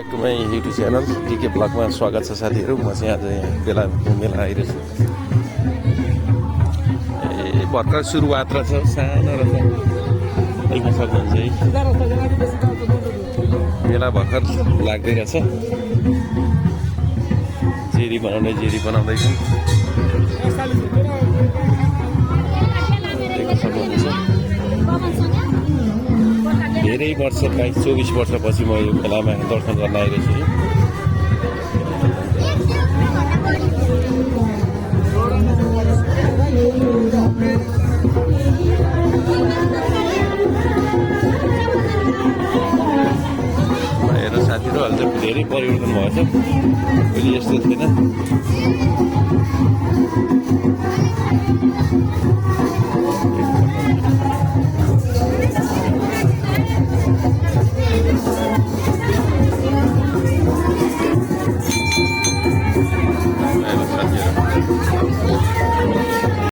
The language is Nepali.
एकदमै युट्युब च्यानल डिके ब्लगमा स्वागत छ साथीहरू। म चाहिँ आज यहाँ बेला मेला आइरहेछु। भर्खर सुरुवात रहेछ, सानो रहेछ, देख्न सक्नुहुन्छ है। मेला भर्खर लाग्दै रहेछ। जेरी बनाउँदैछन्, देख्न सक्नुहुन्छ। धेरै वर्ष 22-24 वर्षपछि म यो मेलामा दर्शन गर्न आइरहेछु। हेर साथीहरू, अहिले चाहिँ धेरै परिवर्तन भएछ, पहिले यस्तो थिएन। साथीहरू